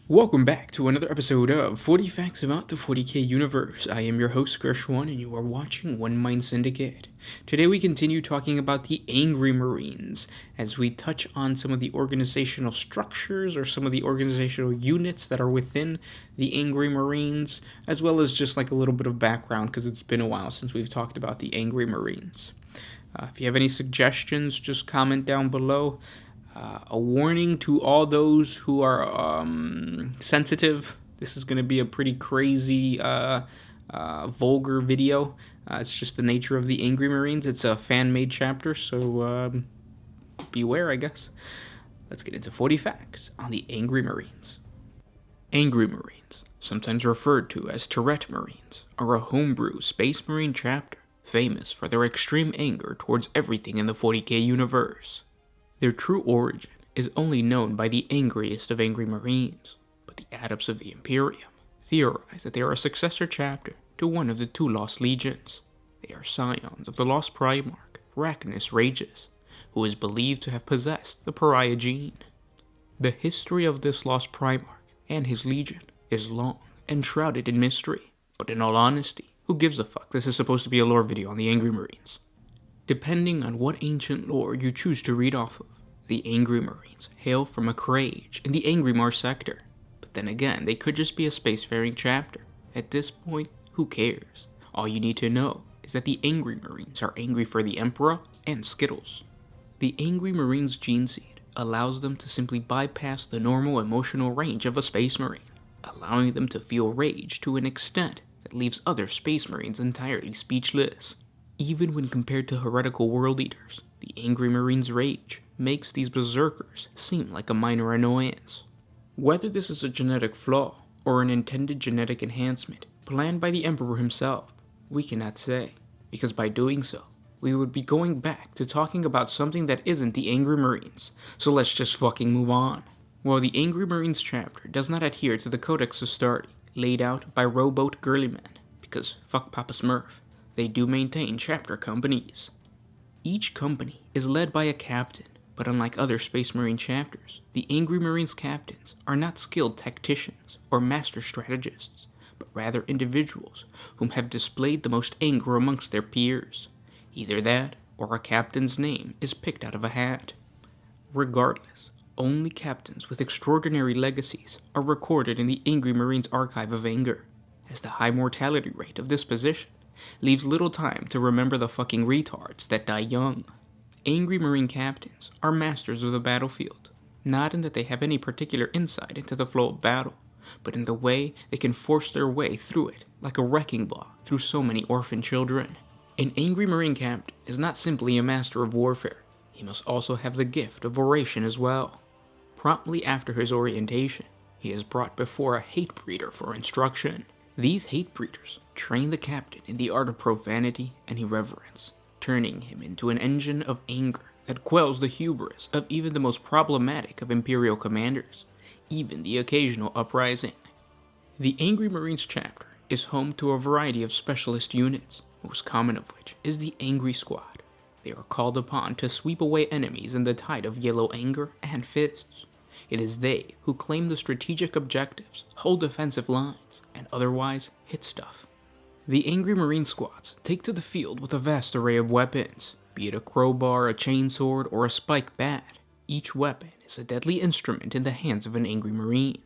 Welcome back to another episode of 40 Facts About the 40K Universe. I am your host, Gershwan, and you are watching OneMindSyndicate. Today we continue talking about the Angry Marines, as we touch on some of the organizational structures or some of the organizational units that are within the Angry Marines, as well as just like a little bit of background, because it's been a while since we've talked about the Angry Marines. If you have any suggestions, just comment down below. A warning to all those who are sensitive. This is going to be a pretty crazy, vulgar video. It's just the nature of the Angry Marines. It's a fan-made chapter, so beware, I guess. Let's get into 40 facts on the Angry Marines. Angry Marines, sometimes referred to as Tourette Marines, are a homebrew Space Marine chapter famous for their extreme anger towards everything in the 40K universe. Their true origin is only known by the angriest of Angry Marines, but the Adepts of the Imperium theorize that they are a successor chapter to one of the two Lost Legions. They are scions of the Lost Primarch, Rachnis Rages, who is believed to have possessed the Pariah gene. The history of this Lost Primarch and his Legion is long and shrouded in mystery, but in all honesty, who gives a fuck? This is supposed to be a lore video on the Angry Marines. Depending on what ancient lore you choose to read off of, the Angry Marines hail from a Krage in the Angry sector. But then again, they could just be a spacefaring chapter. At this point, who cares? All you need to know is that the Angry Marines are angry for the Emperor and Skittles. The Angry Marines gene seed allows them to simply bypass the normal emotional range of a Space Marine, allowing them to feel rage to an extent that leaves other Space Marines entirely speechless. Even when compared to heretical world eaters, the Angry Marines' rage makes these berserkers seem like a minor annoyance. Whether this is a genetic flaw or an intended genetic enhancement planned by the Emperor himself, we cannot say, because by doing so, we would be going back to talking about something that isn't the Angry Marines, so let's just fucking move on. While the Angry Marines chapter does not adhere to the Codex Astartes laid out by Rowboat Girlyman, because fuck Papa Smurf, they do maintain chapter companies. Each company is led by a captain, but unlike other Space Marine chapters, the Angry Marines captains are not skilled tacticians or master strategists, but rather individuals whom have displayed the most anger amongst their peers. Either that, or a captain's name is picked out of a hat. Regardless, only captains with extraordinary legacies are recorded in the Angry Marines Archive of Anger, as the high mortality rate of this position leaves little time to remember the fucking retards that die young. Angry Marine captains are masters of the battlefield, not in that they have any particular insight into the flow of battle, but in the way they can force their way through it like a wrecking ball through so many orphan children. An Angry Marine captain is not simply a master of warfare, he must also have the gift of oration as well. Promptly after his orientation, he is brought before a hate breeder for instruction. These hate breeders train the captain in the art of profanity and irreverence, turning him into an engine of anger that quells the hubris of even the most problematic of Imperial commanders, even the occasional uprising. The Angry Marines chapter is home to a variety of specialist units, most common of which is the Angry Squad. They are called upon to sweep away enemies in the tide of yellow anger and fists. It is they who claim the strategic objectives, hold defensive lines, and otherwise hit stuff. The Angry Marine squads take to the field with a vast array of weapons, be it a crowbar, a chainsword, or a spike bat. Each weapon is a deadly instrument in the hands of an Angry Marine.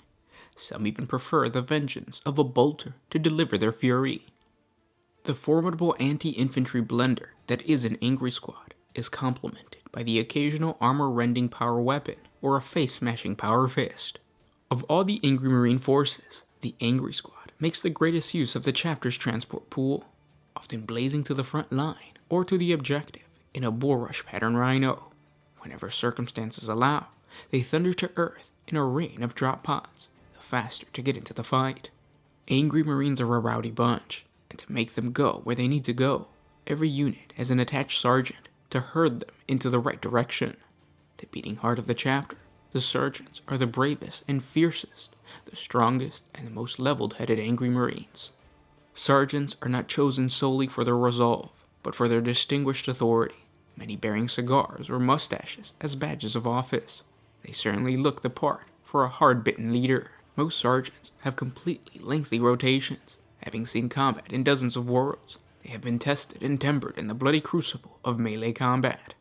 Some even prefer the vengeance of a bolter to deliver their fury. The formidable anti-infantry blender that is an Angry Squad is complemented by the occasional armor-rending power weapon or a face-smashing power fist. Of all the Angry Marine forces, the Angry Squad makes the greatest use of the chapter's transport pool, often blazing to the front line or to the objective in a bull rush pattern rhino. Whenever circumstances allow, they thunder to earth in a rain of drop pods, the faster to get into the fight. Angry Marines are a rowdy bunch, and to make them go where they need to go, every unit has an attached sergeant to herd them into the right direction. The beating heart of the chapter, the sergeants are the bravest and fiercest, the strongest and the most leveled-headed Angry Marines. Sergeants are not chosen solely for their resolve, but for their distinguished authority, many bearing cigars or mustaches as badges of office. They certainly look the part for a hard-bitten leader. Most sergeants have completely lengthy rotations. Having seen combat in dozens of worlds, they have been tested and tempered in the bloody crucible of melee combat.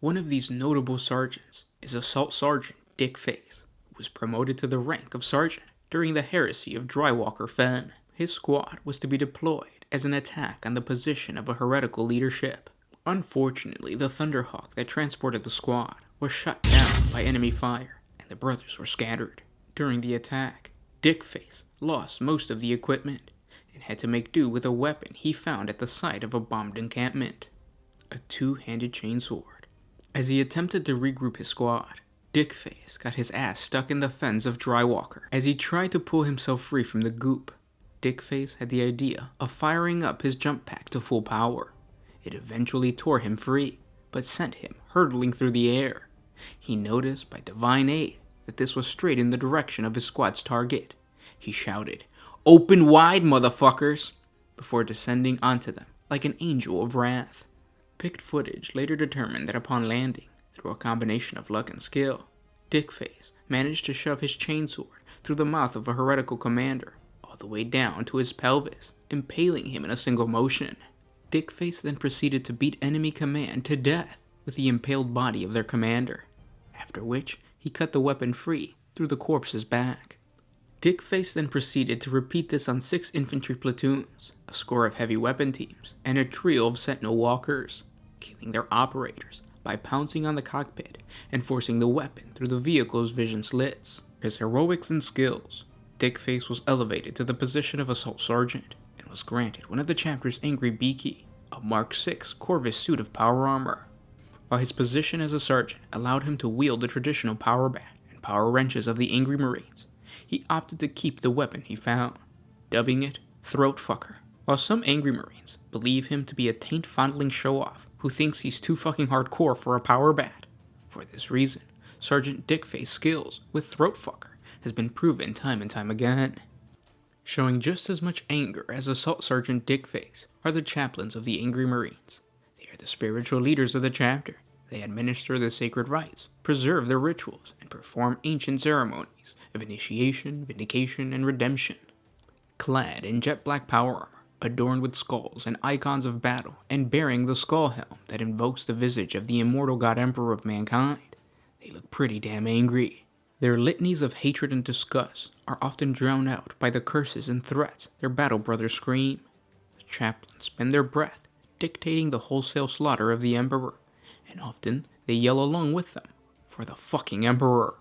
One of these notable sergeants is Assault Sergeant Dick Face, who was promoted to the rank of sergeant during the heresy of Drywalker Fen. His squad was to be deployed as an attack on the position of a heretical leadership. Unfortunately, the Thunderhawk that transported the squad was shot down by enemy fire, and the brothers were scattered. During the attack, Dickface lost most of the equipment and had to make do with a weapon he found at the site of a bombed encampment, a two-handed chainsword. As he attempted to regroup his squad, Dickface got his ass stuck in the fens of Drywalker. As he tried to pull himself free from the goop, Dickface had the idea of firing up his jump pack to full power. It eventually tore him free, but sent him hurtling through the air. He noticed by divine aid that this was straight in the direction of his squad's target. He shouted, "Open wide, motherfuckers!" before descending onto them like an angel of wrath. Picked footage later determined that upon landing, through a combination of luck and skill, Dickface managed to shove his chainsword through the mouth of a heretical commander, all the way down to his pelvis, impaling him in a single motion. Dickface then proceeded to beat enemy command to death with the impaled body of their commander, after which he cut the weapon free through the corpse's back. Dickface then proceeded to repeat this on 6 infantry platoons, a score of heavy weapon teams, and a trio of sentinel walkers, killing their operators by pouncing on the cockpit and forcing the weapon through the vehicle's vision slits. For his heroics and skills, Dickface was elevated to the position of Assault Sergeant and was granted one of the chapter's Angry Beaky, a Mark VI Corvus suit of power armor. While his position as a sergeant allowed him to wield the traditional power bat and power wrenches of the Angry Marines, he opted to keep the weapon he found, dubbing it Throat Fucker. While some Angry Marines believe him to be a taint-fondling show-off who thinks he's too fucking hardcore for a power bat, for this reason, Sergeant Dickface's skills with Throat Fucker has been proven time and time again. Showing just as much anger as Assault Sergeant Dickface are the chaplains of the Angry Marines. They are the spiritual leaders of the chapter. They administer the sacred rites, preserve their rituals, and perform ancient ceremonies of initiation, vindication, and redemption. Clad in jet black power armor, adorned with skulls and icons of battle, and bearing the skull helm that invokes the visage of the immortal God Emperor of mankind, they look pretty damn angry. Their litanies of hatred and disgust are often drowned out by the curses and threats their battle brothers scream. The chaplains spend their breath dictating the wholesale slaughter of the Emperor, and often they yell along with them, "For the fucking Emperor!"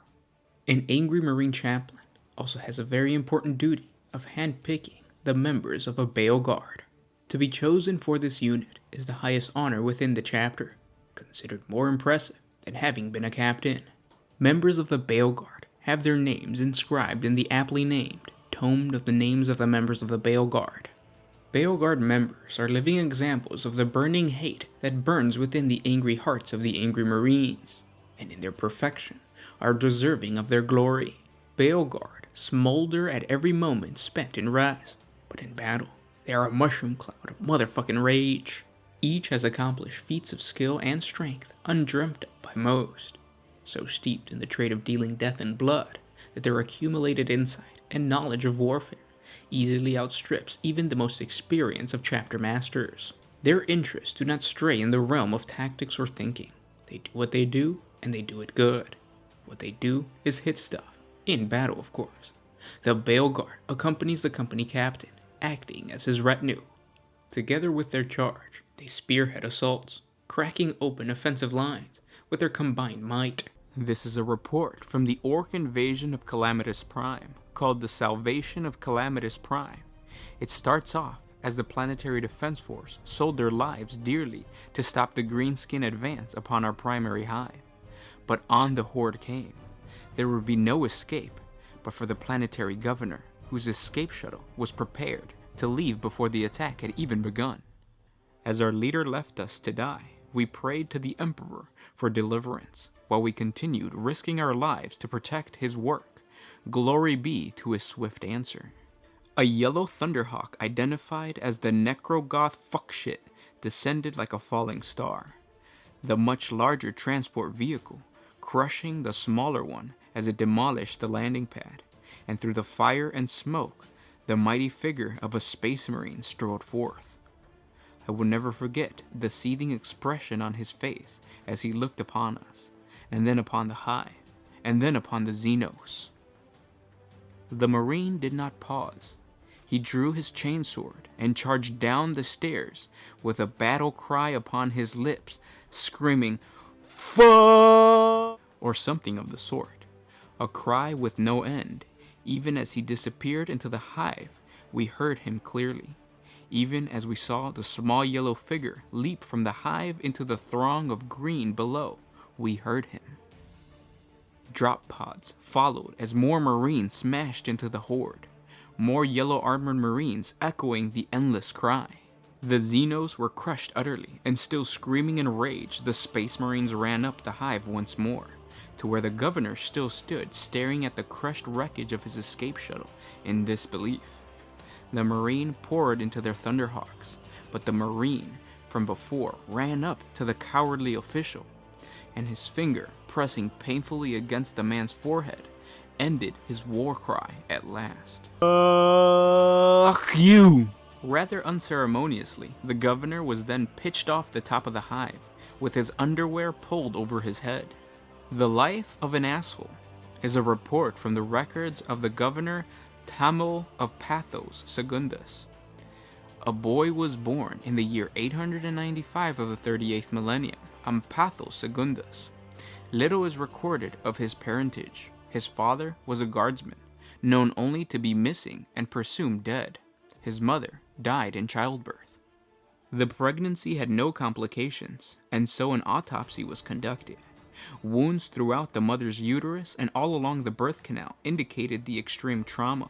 An Angry Marine chaplain also has a very important duty of handpicking the members of a Baal Guard. To be chosen for this unit is the highest honor within the chapter, considered more impressive than having been a captain. Members of the Baal Guard have their names inscribed in the aptly named Tome of the Names of the Members of the Baal Guard. Baal Guard members are living examples of the burning hate that burns within the angry hearts of the Angry Marines, and in their perfection are deserving of their glory. Baal Guard smolder at every moment spent in rest, but in battle, they are a mushroom cloud of motherfucking rage. Each has accomplished feats of skill and strength undreamt of by most, so steeped in the trade of dealing death and blood that their accumulated insight and knowledge of warfare easily outstrips even the most experienced of chapter masters. Their interests do not stray in the realm of tactics or thinking. They do what they do, and they do it good. What they do is hit stuff, in battle of course. The Baal Guard accompanies the company captain, acting as his retinue. Together with their charge, they spearhead assaults, cracking open offensive lines with their combined might. This is a report from the Orc invasion of Calamitous Prime, called the Salvation of Calamitous Prime. It starts off as the Planetary Defense Force sold their lives dearly to stop the Greenskin advance upon our primary hive. But on the Horde came. There would be no escape, but for the planetary governor, whose escape shuttle was prepared to leave before the attack had even begun. As our leader left us to die, we prayed to the Emperor for deliverance, while we continued risking our lives to protect his work. Glory be to his swift answer. A yellow Thunderhawk identified as the Necrogoth fuckshit descended like a falling star. The much larger transport vehicle crushing the smaller one as it demolished the landing pad. and through the fire and smoke, the mighty figure of a space marine strode forth. I will never forget the seething expression on his face as he looked upon us, and then upon the hive, and then upon the Xenos. The Marine did not pause. He drew his chainsword and charged down the stairs with a battle cry upon his lips, screaming, "Fuck!" or something of the sort. A cry with no end. Even as he disappeared into the hive, we heard him clearly. Even as we saw the small yellow figure leap from the hive into the throng of green below, we heard him. Drop pods followed as more Marines smashed into the horde. More yellow armored Marines echoing the endless cry. The Xenos were crushed utterly, and still screaming in rage, the Space Marines ran up the hive once more, to where the governor still stood staring at the crushed wreckage of his escape shuttle in disbelief. The Marine poured into their Thunderhawks, but the Marine from before ran up to the cowardly official, and his finger pressing painfully against the man's forehead ended his war cry at last. Fuck you! Rather unceremoniously, the governor was then pitched off the top of the hive, with his underwear pulled over his head. The Life of an Asshole is a report from the records of the governor Tamil of Pathos Secundus. A boy was born in the year 895 of the 38th millennium on Pathos Secundus. Little is recorded of his parentage. His father was a guardsman, known only to be missing and presumed dead. His mother died in childbirth. The pregnancy had no complications, and so an autopsy was conducted. Wounds throughout the mother's uterus and all along the birth canal indicated the extreme trauma.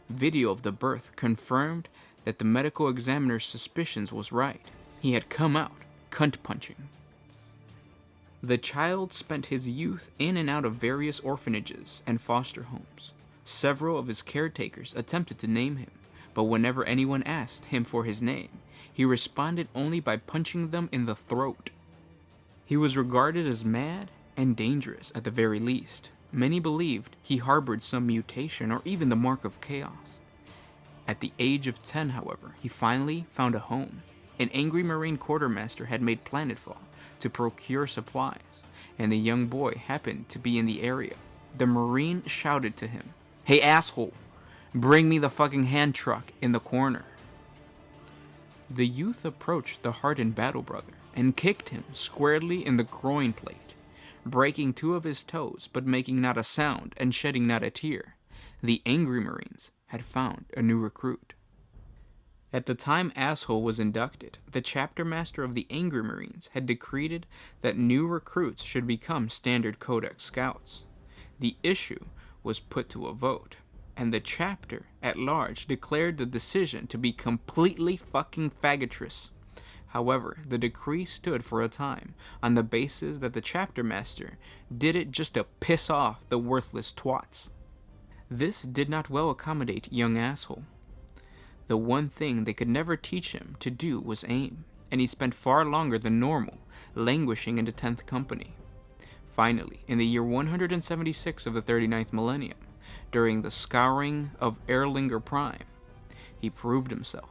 Video of the birth confirmed that the medical examiner's suspicions was right. He had come out cunt punching. The child spent his youth in and out of various orphanages and foster homes. Several of his caretakers attempted to name him, but whenever anyone asked him for his name, he responded only by punching them in the throat. He was regarded as mad and dangerous at the very least. Many believed he harbored some mutation or even the mark of chaos. At the age of 10, however, he finally found a home. An angry Marine quartermaster had made planetfall to procure supplies, and the young boy happened to be in the area. The Marine shouted to him, "Hey asshole, bring me the fucking hand truck in the corner." The youth approached the hardened battle brother and kicked him squarely in the groin plate, breaking 2 of his toes but making not a sound and shedding not a tear. The angry Marines had found a new recruit. At the time Asshole was inducted, the chapter master of the Angry Marines had decreed that new recruits should become standard Codex scouts. The issue was put to a vote, and the chapter at large declared the decision to be completely fucking faggotrous. However, the decree stood for a time on the basis that the chapter master did it just to piss off the worthless twats. This did not well accommodate young Asshole. The one thing they could never teach him to do was aim, and he spent far longer than normal languishing in the 10th Company. Finally, in the year 176 of the 39th millennium, during the scouring of Erlinger Prime, he proved himself.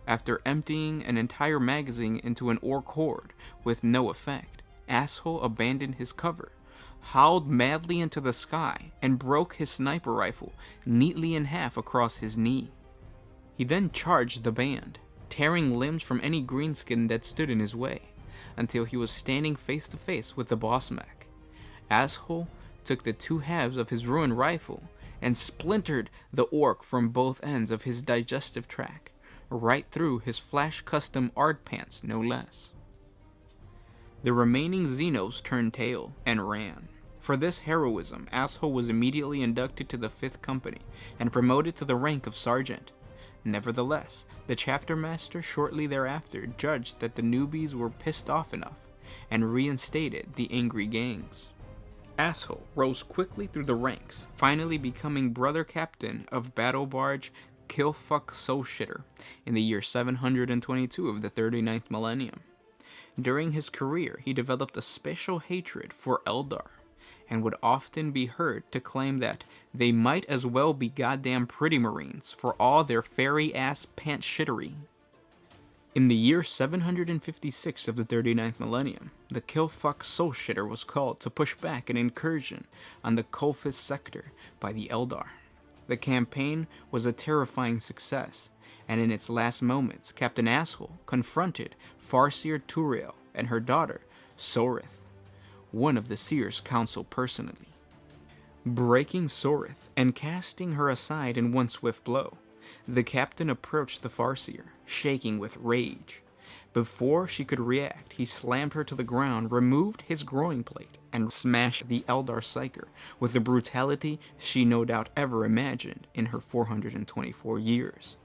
After emptying an entire magazine into an orc horde with no effect, Asshole abandoned his cover, howled madly into the sky, and broke his sniper rifle neatly in half across his knee. He then charged the band, tearing limbs from any greenskin that stood in his way, until he was standing face to face with the boss mech. Asshole took the 2 halves of his ruined rifle and splintered the orc from both ends of his digestive tract, right through his flash custom art pants no less. The remaining Xenos turned tail and ran. For this heroism, Asshole was immediately inducted to the 5th Company and promoted to the rank of sergeant. Nevertheless, the chapter master shortly thereafter judged that the newbies were pissed off enough and reinstated the angry gangs. Asshole rose quickly through the ranks, finally becoming brother captain of battle barge Killfuck Soulshitter in the year 722 of the 39th millennium. During his career, he developed a special hatred for Eldar, and would often be heard to claim that they might as well be goddamn pretty Marines for all their fairy-ass pant shittery. In the year 756 of the 39th millennium, the Killfuck Soul Shitter was called to push back an incursion on the Kolfis sector by the Eldar. The campaign was a terrifying success, and in its last moments, Captain Asshole confronted Farseer Turiel and her daughter, Sorith, one of the Seer's council personally. Breaking Sorith and casting her aside in one swift blow, the captain approached the Farseer, shaking with rage. Before she could react, he slammed her to the ground, removed his growing plate, and smashed the Eldar Psyker with the brutality she no doubt ever imagined in her 424 years.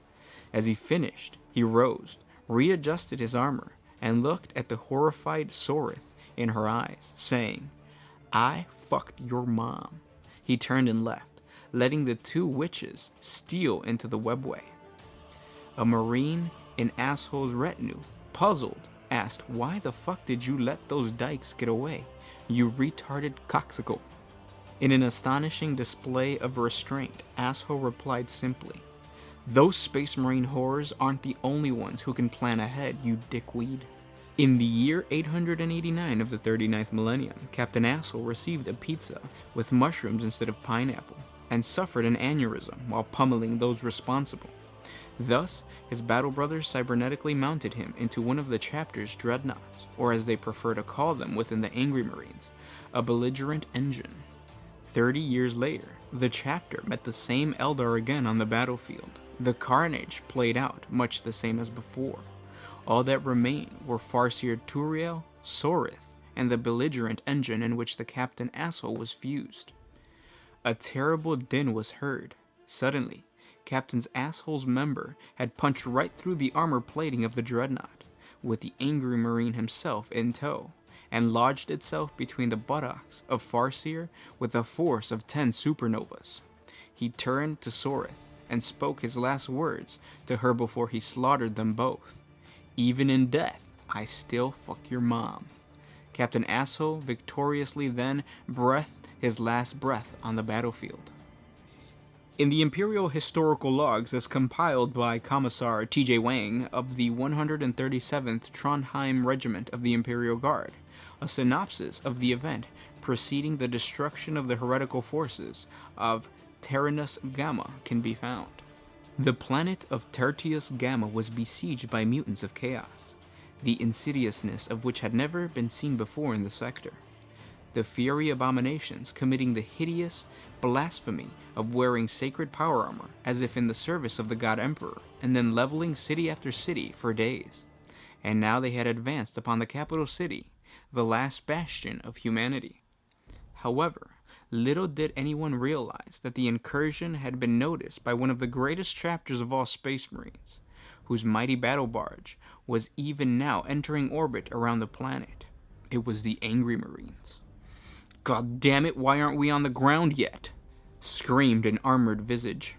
As he finished, he rose, readjusted his armor, and looked at the horrified Sorith in her eyes, saying, "I fucked your mom." He turned and left, letting the two witches steal into the webway. A Marine in Asshole's retinue, puzzled, asked, "Why the fuck did you let those dykes get away, you retarded coxicle?" In an astonishing display of restraint, Asshole replied simply, "Those Space Marine whores aren't the only ones who can plan ahead, you dickweed." In the year 889 of the 39th millennium, Captain Asshole received a pizza with mushrooms instead of pineapple, and suffered an aneurysm while pummeling those responsible. Thus, his battle brothers cybernetically mounted him into one of the chapter's dreadnoughts, or as they prefer to call them within the Angry Marines, a belligerent engine. 30 years later, the chapter met the same Eldar again on the battlefield. The carnage played out much the same as before. All that remained were Farseer Turiel, Sorith, and the belligerent engine in which the Captain Asshole was fused. A terrible din was heard. Suddenly, Captain Asshole's member had punched right through the armor plating of the dreadnought, with the angry Marine himself in tow, and lodged itself between the buttocks of Farseer with a force of 10 supernovas. He turned to Sorith and spoke his last words to her before he slaughtered them both. "Even in death, I still fuck your mom." Captain Asshole victoriously then breathed his last breath on the battlefield. In the Imperial Historical Logs as compiled by Commissar T.J. Wang of the 137th Trondheim Regiment of the Imperial Guard, a synopsis of the event preceding the destruction of the heretical forces of Tyrannus Gamma can be found. The planet of Tertius Gamma was besieged by mutants of chaos, the insidiousness of which had never been seen before in the sector. The Fury Abominations committing the hideous blasphemy of wearing sacred power armor as if in the service of the God Emperor, and then leveling city after city for days. And now they had advanced upon the capital city, the last bastion of humanity. However, little did anyone realize that the incursion had been noticed by one of the greatest chapters of all Space Marines, whose mighty battle barge was even now entering orbit around the planet. It was the Angry Marines. "God damn it, why aren't we on the ground yet?" screamed an armored visage.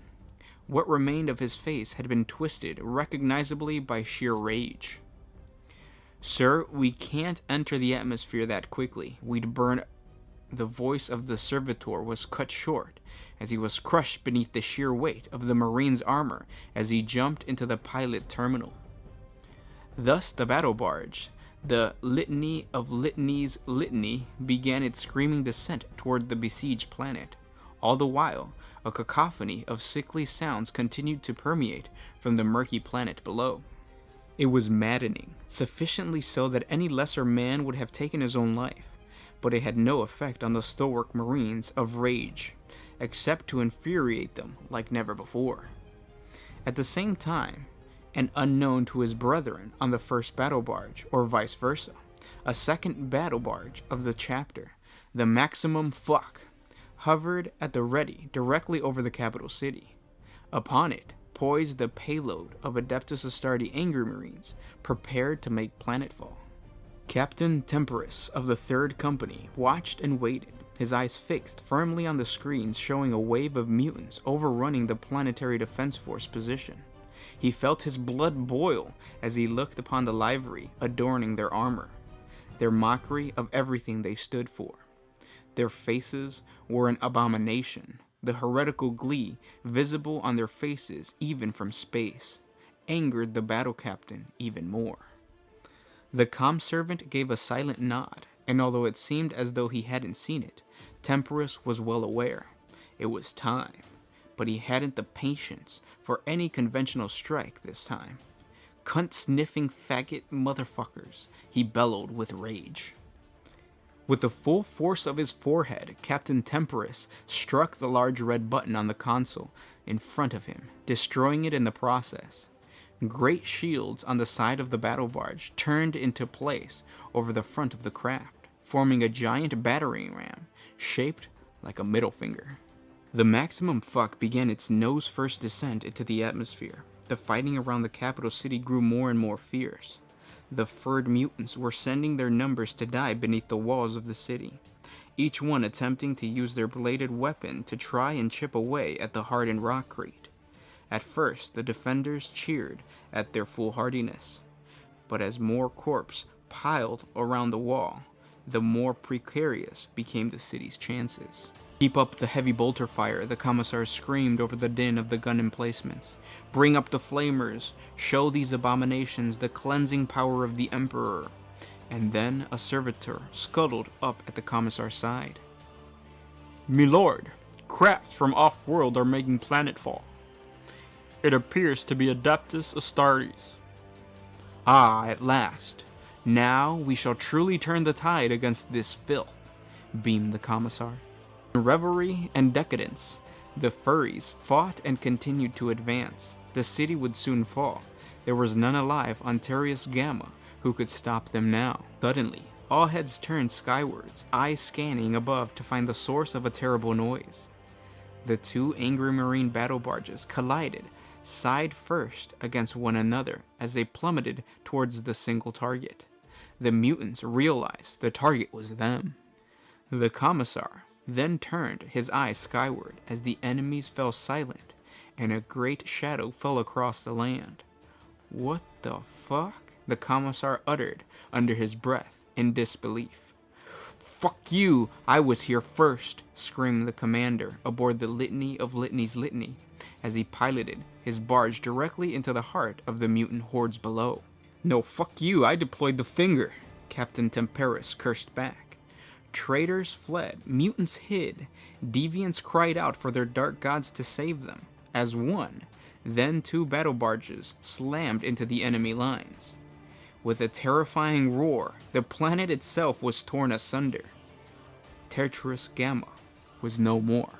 What remained of his face had been twisted recognizably by sheer rage. "Sir, we can't enter the atmosphere that quickly. We'd burn..." The voice of the servitor was cut short as he was crushed beneath the sheer weight of the Marine's armor as he jumped into the pilot terminal. Thus the battle barge, the Litany of Litanies litany, began its screaming descent toward the besieged planet. All the while, a cacophony of sickly sounds continued to permeate from the murky planet below. It was maddening, sufficiently so that any lesser man would have taken his own life, but it had no effect on the stalwart Marines of Rage, except to infuriate them like never before. At the same time, and unknown to his brethren on the first battle barge, or vice versa, a second battle barge of the chapter, the Maximum Fuck, hovered at the ready directly over the capital city. Upon it poised the payload of Adeptus Astartes Angry Marines, prepared to make planetfall. Captain Temporus of the 3rd Company watched and waited, his eyes fixed firmly on the screens showing a wave of mutants overrunning the Planetary Defense Force position. He felt his blood boil as he looked upon the livery adorning their armor, their mockery of everything they stood for. Their faces were an abomination. The heretical glee, visible on their faces even from space, angered the battle captain even more. The comm servant gave a silent nod, and although it seemed as though he hadn't seen it, Temporus was well aware. It was time, but he hadn't the patience for any conventional strike this time. Cunt-sniffing faggot motherfuckers, he bellowed with rage. With the full force of his forehead, Captain Temporus struck the large red button on the console in front of him, destroying it in the process. Great shields on the side of the battle barge turned into place over the front of the craft, forming a giant battering ram shaped like a middle finger. The maximum fuck began its nose-first descent into the atmosphere. The fighting around the capital city grew more and more fierce. The furred mutants were sending their numbers to die beneath the walls of the city, each one attempting to use their bladed weapon to try and chip away at the hardened rockcrete. At first, the defenders cheered at their foolhardiness, but as more corpses piled around the wall, the more precarious became the city's chances. "Keep up the heavy bolter fire," the commissar screamed over the din of the gun emplacements. "Bring up the flamers. Show these abominations the cleansing power of the Emperor." And then a servitor scuttled up at the commissar's side. "Milord, crafts from off-world are making planetfall. It appears to be Adeptus Astartes." "Ah, at last. Now we shall truly turn the tide against this filth," beamed the commissar. In revelry and decadence, the furries fought and continued to advance. The city would soon fall. There was none alive on Terrius Gamma who could stop them now. Suddenly, all heads turned skywards, eyes scanning above to find the source of a terrible noise. The two angry marine battle barges collided side first against one another as they plummeted towards the single target. The mutants realized the target was them. The commissar then turned his eyes skyward as the enemies fell silent and a great shadow fell across the land. "What the fuck?" the commissar uttered under his breath in disbelief. "Fuck you, I was here first," screamed the commander aboard the Litany of Litany's Litany as he piloted his barge directly into the heart of the mutant hordes below. "No, fuck you, I deployed the finger," Captain Temporus cursed back. Traitors fled, mutants hid, deviants cried out for their dark gods to save them, as one, then two battle barges slammed into the enemy lines. With a terrifying roar, the planet itself was torn asunder. Terrius Gamma was no more.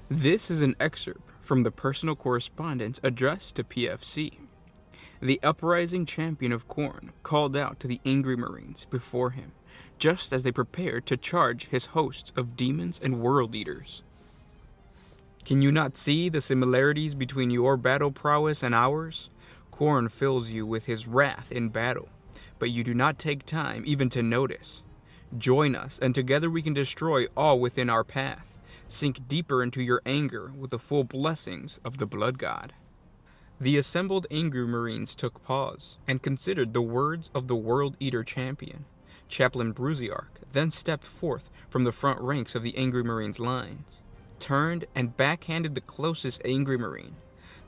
This is an excerpt from the personal correspondence addressed to PFC. The uprising champion of Khorne called out to the angry marines before him, just as they prepared to charge his hosts of demons and world eaters. "Can you not see the similarities between your battle prowess and ours? Khorne fills you with his wrath in battle, but you do not take time even to notice. Join us, and together we can destroy all within our path. Sink deeper into your anger with the full blessings of the Blood God." The assembled angry marines took pause and considered the words of the World Eater champion. Chaplain Brusiarch then stepped forth from the front ranks of the angry marines' lines, turned and backhanded the closest angry marine.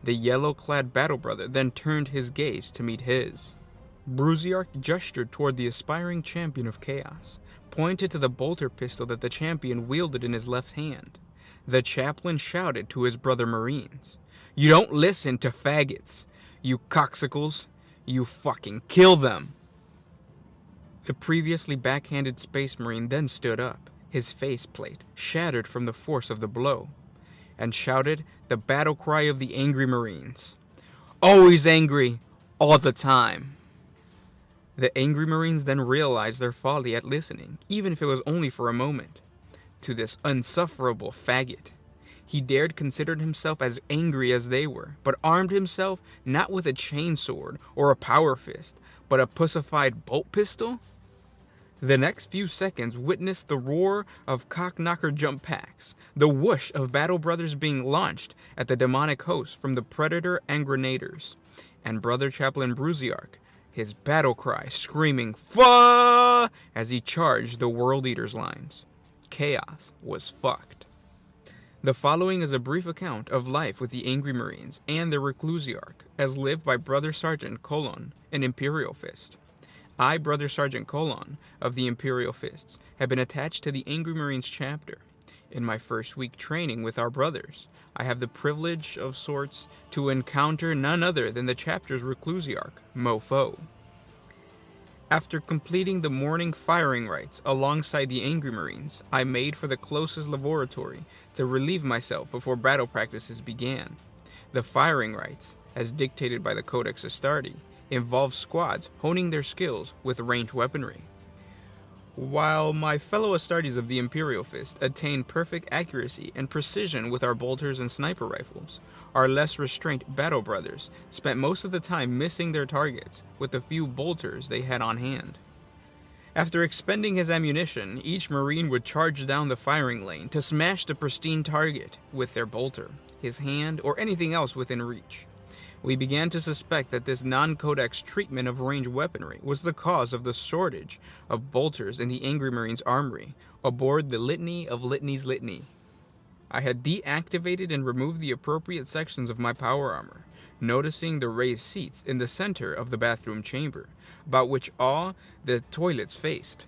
The yellow-clad battle brother then turned his gaze to meet his. Brusiarch gestured toward the aspiring champion of chaos, pointed to the bolter pistol that the champion wielded in his left hand. The chaplain shouted to his brother marines, "You don't listen to faggots, you cocksicles. You fucking kill them." The previously backhanded space marine then stood up, his faceplate shattered from the force of the blow, and shouted the battle cry of the angry marines. "Always angry, all the time." The angry marines then realized their folly at listening, even if it was only for a moment, to this unsufferable faggot. He dared consider himself as angry as they were, but armed himself not with a chainsword or a power fist, but a pussified bolt pistol? The next few seconds witnessed the roar of cockknocker jump packs, the whoosh of battle brothers being launched at the demonic host from the predator and grenaders, and Brother Chaplain Brusiarch, his battle cry screaming "Fa!" as he charged the World Eater's lines. chaos was fucked. The following is a brief account of life with the Angry Marines and their Reclusiarch, as lived by Brother Sergeant Colon, an Imperial Fist. I, Brother Sergeant Colon, of the Imperial Fists, have been attached to the Angry Marines chapter. In my first week training with our brothers, I have the privilege of sorts to encounter none other than the chapter's Reclusiarch, Mofo. After completing the morning firing rites alongside the Angry Marines, I made for the closest laboratory to relieve myself before battle practices began. The firing rites, as dictated by the Codex Astartes, involved squads honing their skills with ranged weaponry. While my fellow Astartes of the Imperial Fist attained perfect accuracy and precision with our bolters and sniper rifles, our less restrained battle brothers spent most of the time missing their targets with the few bolters they had on hand. After expending his ammunition, each Marine would charge down the firing lane to smash the pristine target with their bolter, his hand, or anything else within reach. We began to suspect that this non-codex treatment of ranged weaponry was the cause of the shortage of bolters in the Angry Marines' armory aboard the Litany of Litany's Litany. I had deactivated and removed the appropriate sections of my power armor, noticing the raised seats in the center of the bathroom chamber, about which all the toilets faced.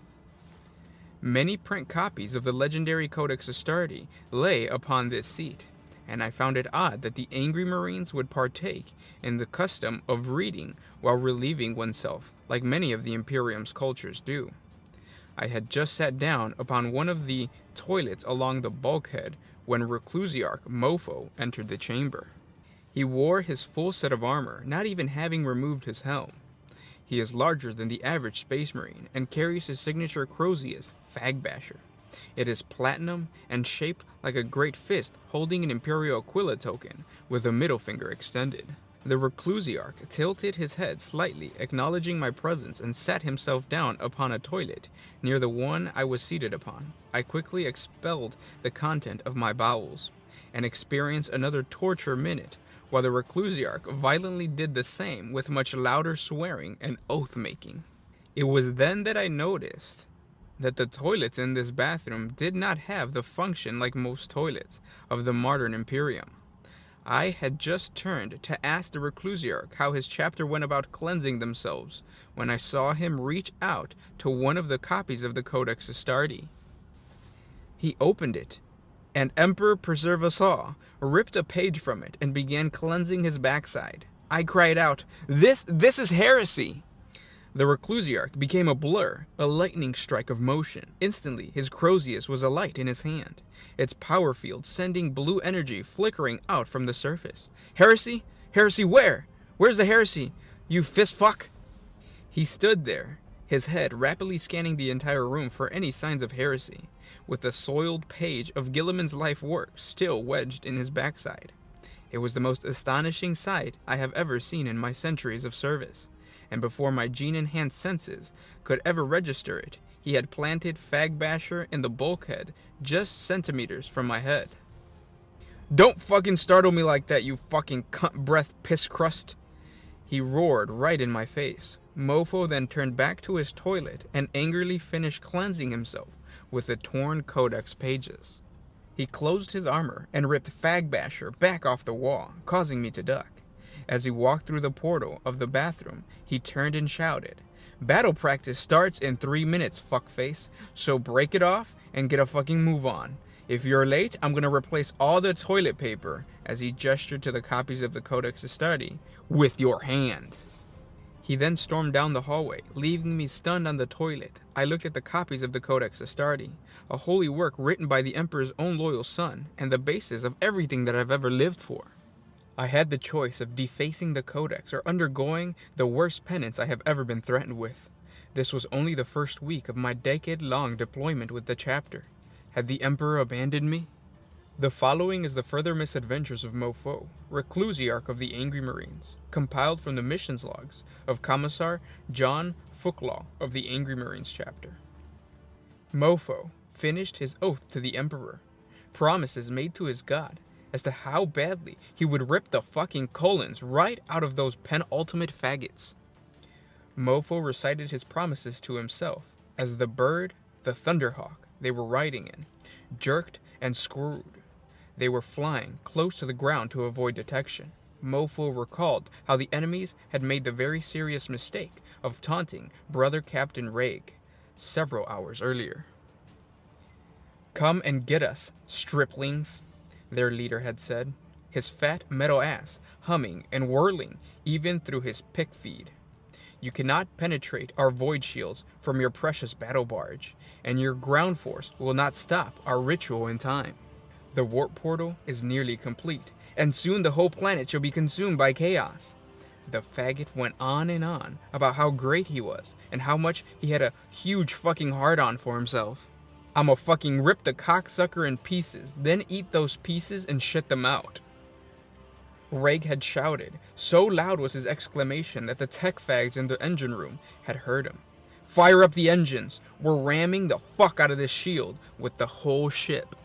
Many print copies of the legendary Codex Astartes lay upon this seat, and I found it odd that the Angry Marines would partake in the custom of reading while relieving oneself, like many of the Imperium's cultures do. I had just sat down upon one of the toilets along the bulkhead when Reclusiarch Mofo entered the chamber. He wore his full set of armor, not even having removed his helm. He is larger than the average Space Marine and carries his signature Crozius, Fag Basher. It is platinum and shaped like a great fist holding an Imperial Aquila token with a middle finger extended. The Reclusiarch tilted his head slightly, acknowledging my presence, and sat himself down upon a toilet near the one I was seated upon. I quickly expelled the content of my bowels and experienced another torture minute, while the Reclusiarch violently did the same with much louder swearing and oath-making. It was then that I noticed that the toilets in this bathroom did not have the function like most toilets of the modern Imperium. I had just turned to ask the Reclusiarch how his chapter went about cleansing themselves when I saw him reach out to one of the copies of the Codex Astartes. He opened it, and Emperor Preserve Us All ripped a page from it and began cleansing his backside. I cried out, This is heresy!" The Reclusiarch became a blur, a lightning strike of motion. Instantly, his Crozius was alight in his hand, its power field sending blue energy flickering out from the surface. "Heresy? Heresy where? Where's the heresy? You fist fuck?" He stood there, his head rapidly scanning the entire room for any signs of heresy, with the soiled page of Gilliman's life work still wedged in his backside. It was the most astonishing sight I have ever seen in my centuries of service, and before my gene-enhanced senses could ever register it, he had planted Fag Basher in the bulkhead just centimeters from my head. "Don't fucking startle me like that, you fucking cunt breath piss crust!" He roared right in my face. Mofo then turned back to his toilet and angrily finished cleansing himself with the torn codex pages. He closed his armor and ripped Fag Basher back off the wall, causing me to duck. As he walked through the portal of the bathroom, he turned and shouted, "Battle practice starts in 3 minutes, fuckface, so break it off and get a fucking move on. If you're late, I'm gonna replace all the toilet paper," as he gestured to the copies of the Codex Astartes, "with your hand." He then stormed down the hallway, leaving me stunned on the toilet. I looked at the copies of the Codex Astartes, a holy work written by the Emperor's own loyal son, and the basis of everything that I've ever lived for. I had the choice of defacing the Codex or undergoing the worst penance I have ever been threatened with. This was only the first week of my decade-long deployment with the chapter. Had the Emperor abandoned me? The following is the further misadventures of Mofo, Reclusiarch of the Angry Marines, compiled from the missions logs of Commissar John Fucklaw of the Angry Marines chapter. Mofo finished his oath to the Emperor, promises made to his god, as to how badly he would rip the fucking colons right out of those penultimate faggots. Mofo recited his promises to himself as the bird, the Thunderhawk, they were riding in, jerked and screwed. They were flying close to the ground to avoid detection. Mofo recalled how the enemies had made the very serious mistake of taunting Brother Captain Reg several hours earlier. "Come and get us, striplings," their leader had said, his fat metal ass humming and whirling even through his pick feed. "You cannot penetrate our void shields from your precious battle barge, and your ground force will not stop our ritual in time. The warp portal is nearly complete, and soon the whole planet shall be consumed by chaos." The faggot went on and on about how great he was, and how much he had a huge fucking hard-on for himself. "I'ma fucking rip the cocksucker in pieces, then eat those pieces and shit them out," Reg had shouted. So loud was his exclamation that the tech fags in the engine room had heard him. "Fire up the engines! We're ramming the fuck out of this shield with the whole ship."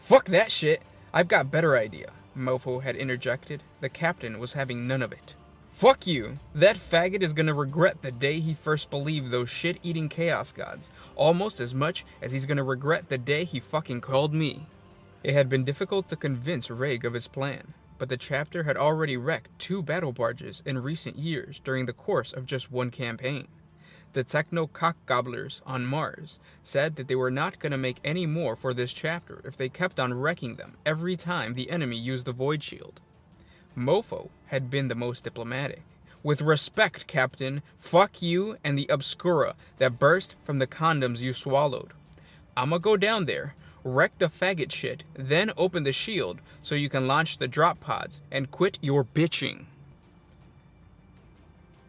"Fuck that shit! I've got better idea," Mofo had interjected. The captain was having none of it. "Fuck you! That faggot is gonna regret the day he first believed those shit-eating chaos gods, almost as much as he's gonna regret the day he fucking called me." It had been difficult to convince Reg of his plan, but the chapter had already wrecked 2 battle barges in recent years during the course of just one campaign. The techno-cock-gobblers on Mars said that they were not going to make any more for this chapter if they kept on wrecking them every time the enemy used the void shield. Mofo had been the most diplomatic. "With respect, Captain, fuck you and the obscura that burst from the condoms you swallowed. I'ma go down there, wreck the faggot shit, then open the shield so you can launch the drop pods and quit your bitching."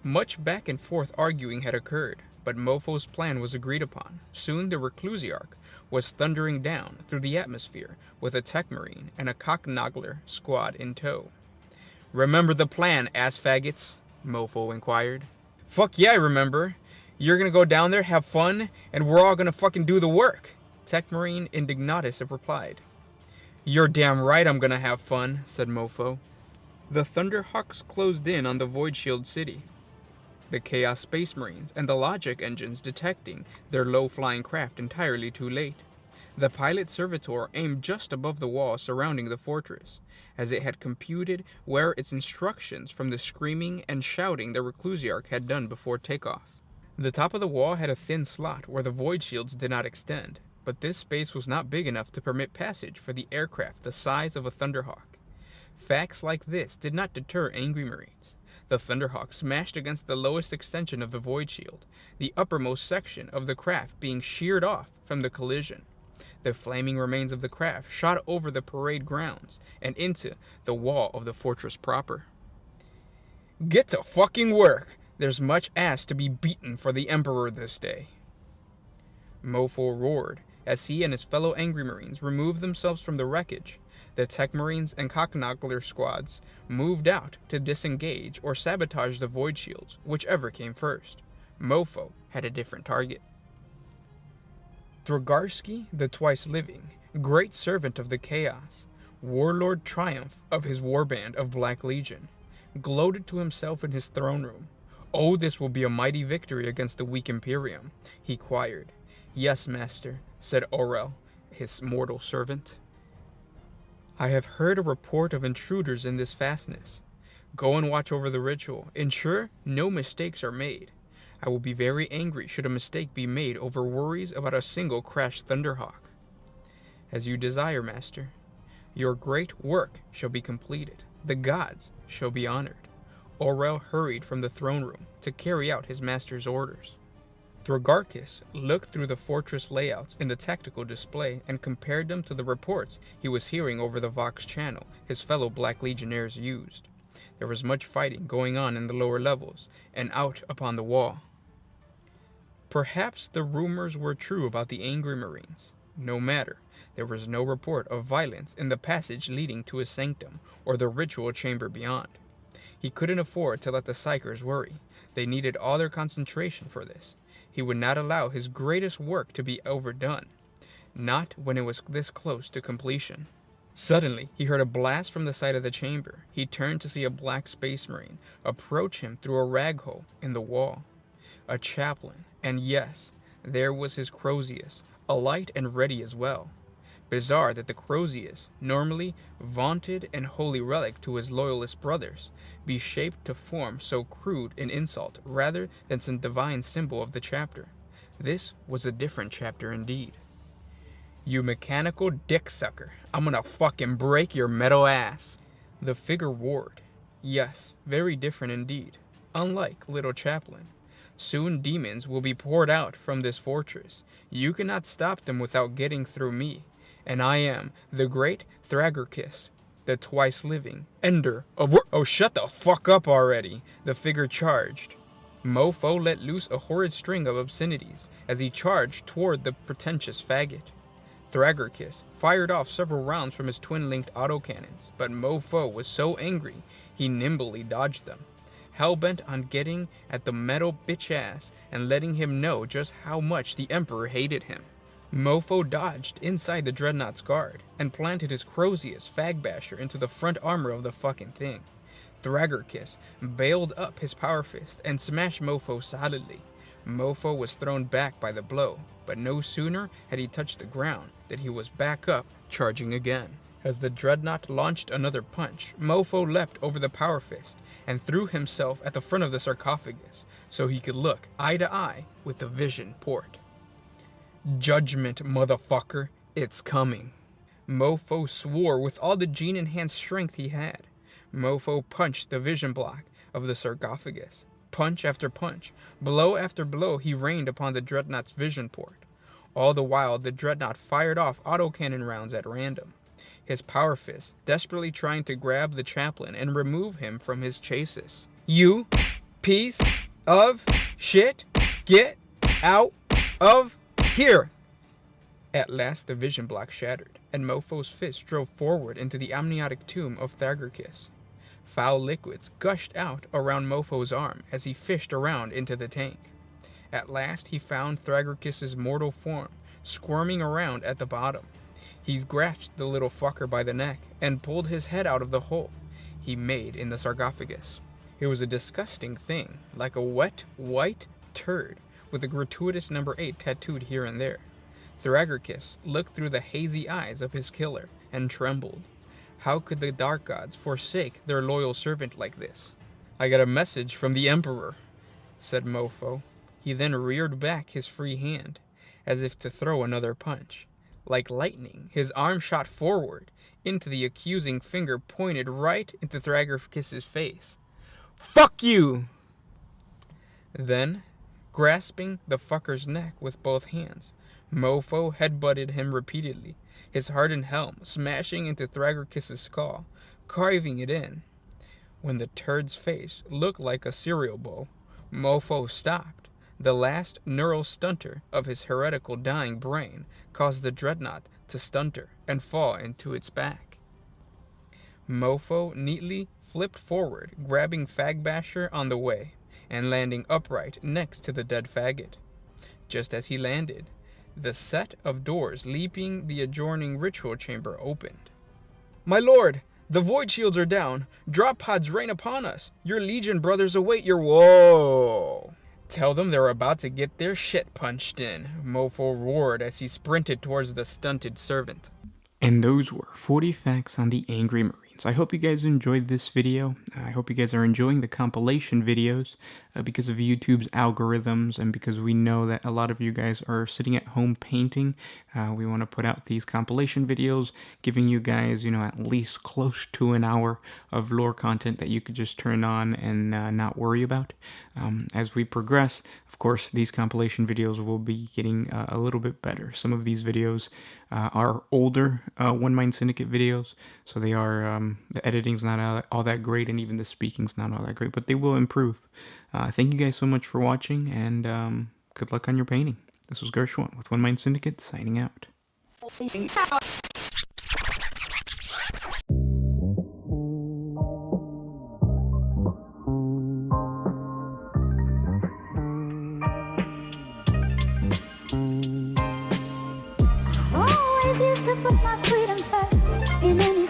Much back and forth arguing had occurred, but Mofo's plan was agreed upon. Soon the Reclusiarch was thundering down through the atmosphere with a tech marine and a cocknoggler squad in tow. "Remember the plan, ass faggots?" Mofo inquired. "Fuck yeah, I remember. You're gonna go down there, have fun, and we're all gonna fucking do the work," Tech Marine Indignatus replied. "You're damn right I'm gonna have fun," said Mofo. The Thunderhawks closed in on the Void Shield city, the Chaos Space Marines and the logic engines detecting their low-flying craft entirely too late. The pilot servitor aimed just above the wall surrounding the fortress, as it had computed where its instructions from the screaming and shouting the Reclusiarch had done before takeoff. The top of the wall had a thin slot where the void shields did not extend, but this space was not big enough to permit passage for the aircraft the size of a Thunderhawk. Facts like this did not deter angry Marines. The Thunderhawk smashed against the lowest extension of the void shield, the uppermost section of the craft being sheared off from the collision. The flaming remains of the craft shot over the parade grounds and into the wall of the fortress proper. "Get to fucking work! There's much ass to be beaten for the Emperor this day," Mofo roared as he and his fellow angry Marines removed themselves from the wreckage. The Tech Marines and Cocknoggler squads moved out to disengage or sabotage the void shields, whichever came first. Mofo had a different target. Drogarski, the twice-living, great servant of the chaos, warlord triumph of his warband of Black Legion, gloated to himself in his throne room. "Oh, this will be a mighty victory against the weak Imperium," he quired. "Yes, master," said Orel, his mortal servant. "I have heard a report of intruders in this fastness. Go and watch over the ritual. Ensure no mistakes are made. I will be very angry should a mistake be made over worries about a single crashed Thunderhawk." "As you desire, master. Your great work shall be completed. The gods shall be honored." Orel hurried from the throne room to carry out his master's orders. Drogarkis looked through the fortress layouts in the tactical display and compared them to the reports he was hearing over the Vox channel his fellow Black Legionnaires used. There was much fighting going on in the lower levels and out upon the wall. Perhaps the rumors were true about the angry Marines. No matter, there was no report of violence in the passage leading to his sanctum or the ritual chamber beyond. He couldn't afford to let the Psychers worry. They needed all their concentration for this. He would not allow his greatest work to be overdone, not when it was this close to completion. Suddenly, he heard a blast from the side of the chamber. He turned to see a Black Space Marine approach him through a rag hole in the wall. A chaplain, and yes, there was his Crozius, alight and ready as well. Bizarre that the Crozius, normally vaunted and holy relic to his loyalist brothers, be shaped to form so crude an insult rather than some divine symbol of the chapter. This was a different chapter indeed. You mechanical dick sucker, I'm gonna fucking break your metal ass. The figure roared. Yes, very different indeed. Unlike Little Chaplain. Soon demons will be poured out from this fortress. You cannot stop them without getting through me. And I am the great Thragarkis, the twice living ender of Oh, shut the fuck up already, the figure charged. Mofo let loose a horrid string of obscenities as he charged toward the pretentious faggot. Thragarkis fired off several rounds from his twin-linked autocannons, but Mofo was so angry he nimbly dodged them, hell-bent on getting at the metal bitch-ass and letting him know just how much the Emperor hated him. Mofo dodged inside the Dreadnought's guard and planted his Crozius fagbasher into the front armor of the fucking thing. Thragarkis bailed up his power fist and smashed Mofo solidly. Mofo was thrown back by the blow, but no sooner had he touched the ground than he was back up, charging again. As the Dreadnought launched another punch, Mofo leapt over the power fist and threw himself at the front of the sarcophagus so he could look eye to eye with the vision port. Judgment, motherfucker, it's coming. Mofo swore with all the gene-enhanced strength he had. Mofo punched the vision block of the sarcophagus. Punch after punch, blow after blow he rained upon the Dreadnought's vision port. All the while, the Dreadnought fired off autocannon rounds at random, his power fist desperately trying to grab the chaplain and remove him from his chassis. You piece of shit, get out of here! At last the vision block shattered, and Mofo's fist drove forward into the amniotic tomb of Thragarkis. Foul liquids gushed out around Mofo's arm as he fished around into the tank. At last he found Thragarkis' mortal form, squirming around at the bottom. He grasped the little fucker by the neck and pulled his head out of the hole he made in the sarcophagus. It was a disgusting thing, like a wet, white turd with a gratuitous number 8 tattooed here and there. Thragarkis looked through the hazy eyes of his killer and trembled. How could the dark gods forsake their loyal servant like this? I got a message from the Emperor, said Mofo. He then reared back his free hand, as if to throw another punch. Like lightning, his arm shot forward into the accusing finger pointed right into Thragarkis' face. Fuck you! Then, grasping the fucker's neck with both hands, Mofo headbutted him repeatedly, his hardened helm smashing into Thragarkis' skull, carving it in. When the turd's face looked like a cereal bowl, Mofo stopped. The last neural stunter of his heretical dying brain caused the Dreadnought to stunter and fall into its back. Mofo neatly flipped forward, grabbing Fagbasher on the way, and landing upright next to the dead faggot. Just as he landed, the set of doors leaping the adjoining ritual chamber opened. My lord, the void shields are down. Drop pods rain upon us. Your legion brothers await your... Whoa! Tell them they're about to get their shit punched in, Mofo roared as he sprinted towards the stunted servant. And those were 40 facts on the Angry Marines. I hope you guys enjoyed this video. I hope you guys are enjoying the compilation videos because of YouTube's algorithms and because we know that a lot of you guys are sitting at home painting. We want to put out these compilation videos, giving you guys, at least close to an hour of lore content that you could just turn on and not worry about. As we progress, of course, these compilation videos will be getting a little bit better. Some of these videos are older OneMindSyndicate videos, so they are, the editing's not all that great, and even the speaking's not all that great, but they will improve. Thank you guys so much for watching, and good luck on your painting. This was Gershwin with OneMindSyndicate, signing out. Always used to put my freedom first in any